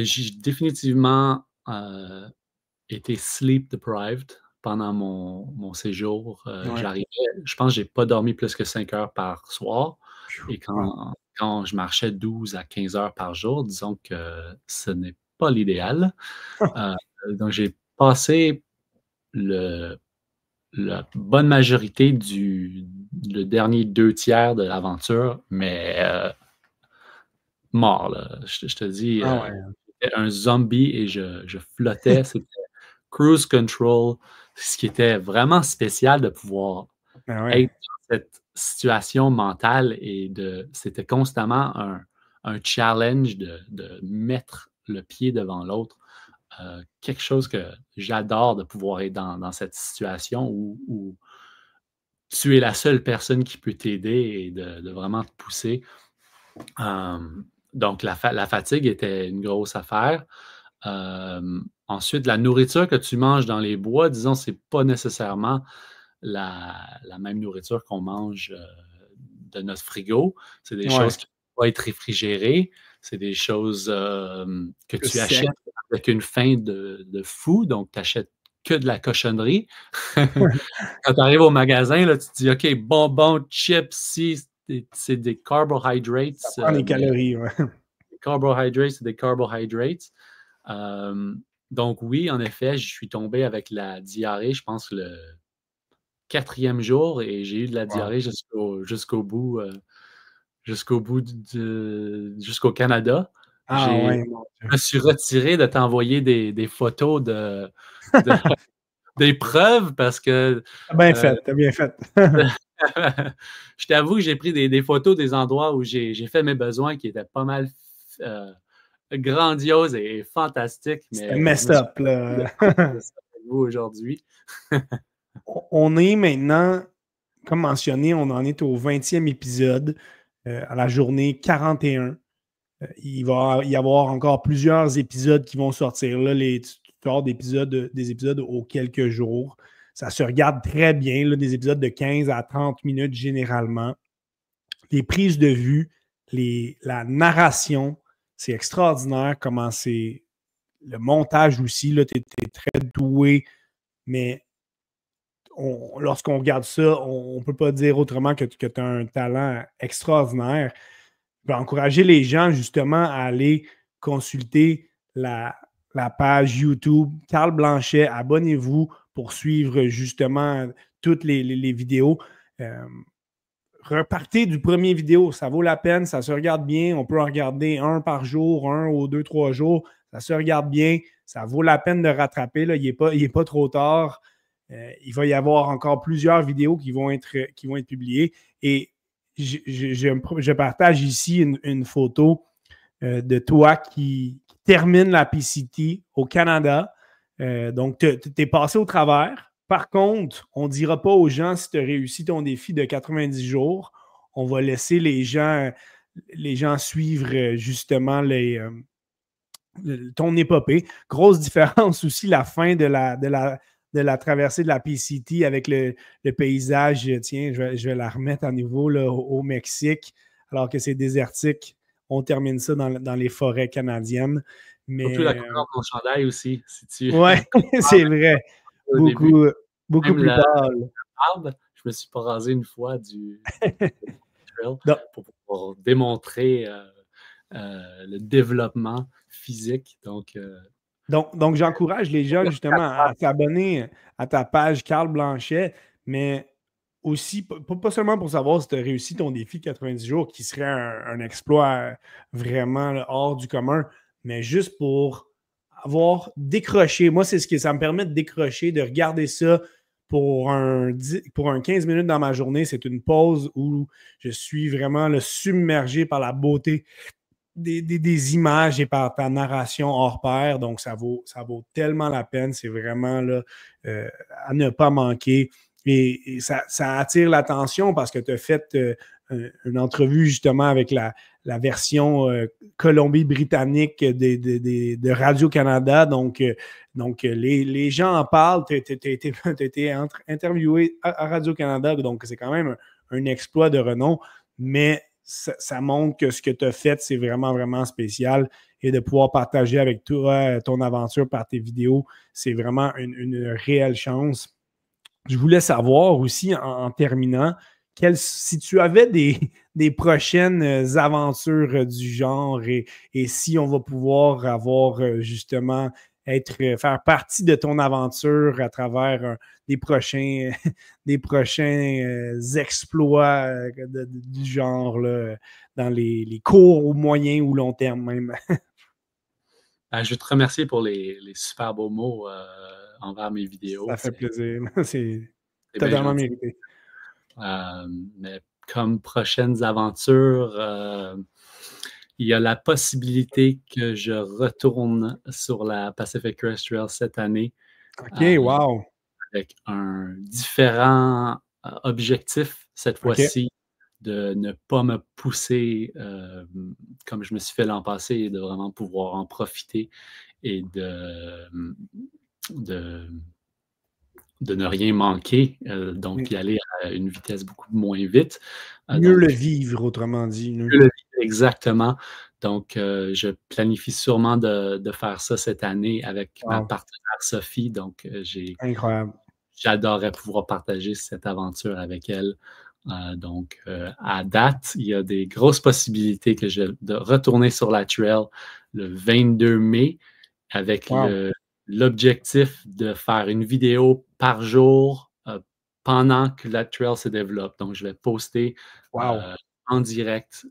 J'ai définitivement été sleep deprived pendant mon séjour. Ouais. Je pense que je n'ai pas dormi plus que 5 heures par soir. Et Wow. quand je marchais 12 à 15 heures par jour. Disons que ce n'est pas l'idéal. Donc, j'ai passé la bonne majorité le dernier 2 tiers de l'aventure, mais mort, là. Je te dis, j'étais un zombie et je flottais. C'était cruise control, ce qui était vraiment spécial de pouvoir être dans cette situation mentale et c'était constamment un challenge de mettre le pied devant l'autre. Quelque chose que j'adore de pouvoir être dans cette situation où tu es la seule personne qui peut t'aider et de vraiment te pousser. Donc, la fatigue était une grosse affaire. Ensuite, la nourriture que tu manges dans les bois, disons, c'est pas nécessairement la même nourriture qu'on mange de notre frigo. C'est des choses qui ne peuvent pas être réfrigérées. C'est des choses que tu achètes avec une faim de fou. Donc, tu achètes que de la cochonnerie. Quand tu arrives au magasin, là, tu te dis, OK, bonbons, chips, si, c'est des carbohydrates. Ça prend des calories, ouais. Des carbohydrates, c'est des carbohydrates. Donc, oui, en effet, je suis tombé avec la diarrhée, je pense, le 4e jour, et j'ai eu de la diarrhée jusqu'au bout, jusqu'au Canada. Je me suis retiré de t'envoyer des photos des preuves parce que. T'as bien fait. Je t'avoue que j'ai pris des photos des endroits où j'ai fait mes besoins qui étaient pas mal grandioses et fantastiques. C'était messed up, là. Vous aujourd'hui. On est maintenant, comme mentionné, on en est au 20e épisode, à la journée 41. Il va y avoir encore plusieurs épisodes qui vont sortir. Là, des épisodes aux quelques jours. Ça se regarde très bien, là, des épisodes de 15 à 30 minutes généralement. Les prises de vue, la narration, c'est extraordinaire comment c'est. Le montage aussi, tu es très doué, mais lorsqu'on regarde ça, on ne peut pas dire autrement que tu as un talent extraordinaire. Je vais encourager les gens justement à aller consulter la page YouTube Carl Blanchet. Abonnez-vous pour suivre justement toutes les vidéos. Repartez du premier vidéo, ça vaut la peine, ça se regarde bien. On peut en regarder un par jour, 1 ou 2, 3 jours. Ça se regarde bien, ça vaut la peine de rattraper. Là. Il n'est pas trop tard. Il va y avoir encore plusieurs vidéos qui vont être publiées. Et je partage ici une photo de toi qui termine la PCT au Canada. Donc, tu es passé au travers. Par contre, on ne dira pas aux gens si tu as réussi ton défi de 90 jours. On va laisser les gens suivre justement ton épopée. Grosse différence aussi, la fin de la traversée de la PCT avec le paysage. Tiens, je vais la remettre à nouveau là, au Mexique, alors que c'est désertique. On termine ça dans les forêts canadiennes. Mais, surtout la couleur de mon chandail aussi. Oui, c'est vrai. Beaucoup plus pâle. Je me suis pas rasé une fois du trail pour pouvoir démontrer le développement physique. Donc, j'encourage les gens justement à s'abonner à ta page Carl Blanchet, mais aussi, pas seulement pour savoir si tu as réussi ton défi 90 jours, qui serait un exploit vraiment là, hors du commun, mais juste pour avoir décroché. Moi, c'est ce que ça me permet de décrocher, de regarder ça pour un 15 minutes dans ma journée. C'est une pause où je suis vraiment là, submergé par la beauté des images et par ta narration hors pair. Donc, ça vaut tellement la peine. C'est vraiment là, à ne pas manquer. Et ça attire l'attention parce que tu as fait une entrevue justement avec la version Colombie-Britannique de Radio-Canada. Donc les gens en parlent. Tu as été interviewé à Radio-Canada. Donc, c'est quand même un exploit de renom. Mais ça montre que ce que tu as fait, c'est vraiment, vraiment spécial. Et de pouvoir partager avec toi ton aventure par tes vidéos, c'est vraiment une réelle chance. Je voulais savoir aussi, en terminant, si tu avais des prochaines aventures du genre et si on va pouvoir avoir justement faire partie de ton aventure à travers des prochains exploits du genre là, dans les courts ou moyens ou long terme même. Je veux te remercier pour les super beaux mots envers mes vidéos. Ça fait plaisir. C'est C'est bien totalement gentil. mérité. Mais comme prochaines aventures, il y a la possibilité que je retourne sur la Pacific Crest Trail cette année. OK, wow. Avec un différent objectif cette fois-ci, de ne pas me pousser comme je me suis fait l'an passé et de vraiment pouvoir en profiter et de ne rien manquer, donc y aller à une vitesse beaucoup moins vite. Mieux le vivre, autrement dit. Mieux le vivre, exactement. Donc, je planifie sûrement de faire ça cette année avec ma partenaire Sophie. Donc, incroyable. J'adorerais pouvoir partager cette aventure avec elle. Donc, à date, il y a des grosses possibilités de retourner sur la trail le 22 mai avec l'objectif de faire une vidéo par jour pendant que la trail se développe. Donc, je vais poster en direct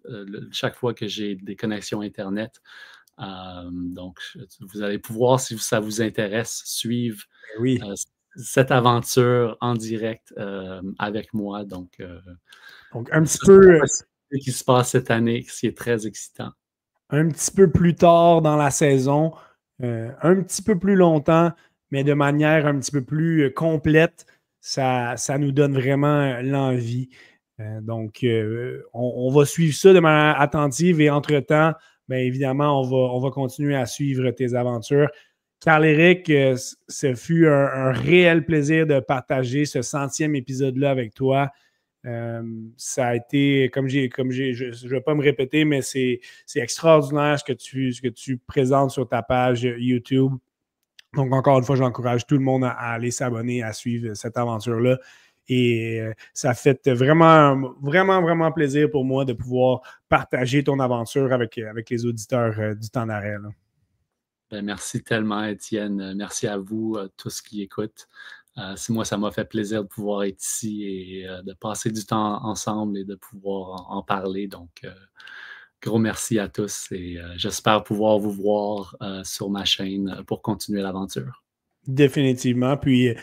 chaque fois que j'ai des connexions Internet. Donc, vous allez pouvoir, si ça vous intéresse, suivre cette aventure en direct avec moi. Donc un petit peu ce qui se passe cette année, ce qui est très excitant. Un petit peu plus tard dans la saison, un petit peu plus longtemps, mais de manière un petit peu plus complète, ça nous donne vraiment l'envie. Donc, on va suivre ça de manière attentive et entre-temps, bien évidemment, on va continuer à suivre tes aventures. Carl-Éric, ce fut un réel plaisir de partager ce 100e épisode-là avec toi. Ça a été, je ne vais pas me répéter, mais c'est extraordinaire ce que tu présentes sur ta page YouTube. Donc, encore une fois, j'encourage tout le monde à aller s'abonner, à suivre cette aventure-là. Et ça fait vraiment, vraiment, vraiment plaisir pour moi de pouvoir partager ton aventure avec les auditeurs du Temps d'arrêt. Ben, merci tellement, Étienne. Merci à vous, tous qui écoutent. Moi, ça m'a fait plaisir de pouvoir être ici et de passer du temps ensemble et de pouvoir en parler. Donc, gros merci à tous et j'espère pouvoir vous voir sur ma chaîne pour continuer l'aventure. Définitivement. Puis,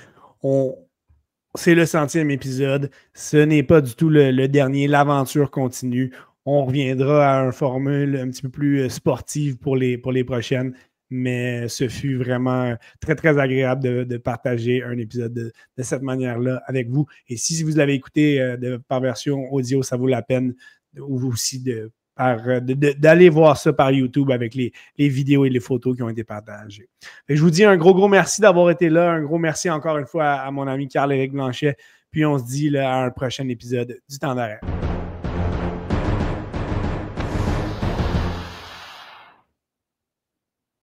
c'est le 100e épisode. Ce n'est pas du tout le dernier. L'aventure continue. On reviendra à un formule un petit peu plus sportive pour les prochaines. Mais ce fut vraiment très, très agréable de partager un épisode de cette manière-là avec vous. Et si vous l'avez écouté par version audio, ça vaut la peine aussi d'aller voir ça par YouTube avec les vidéos et les photos qui ont été partagées. Et je vous dis un gros merci d'avoir été là. Un gros merci encore une fois à mon ami Carl-Éric Blanchet. Puis on se dit là, à un prochain épisode du Temps d'arrêt.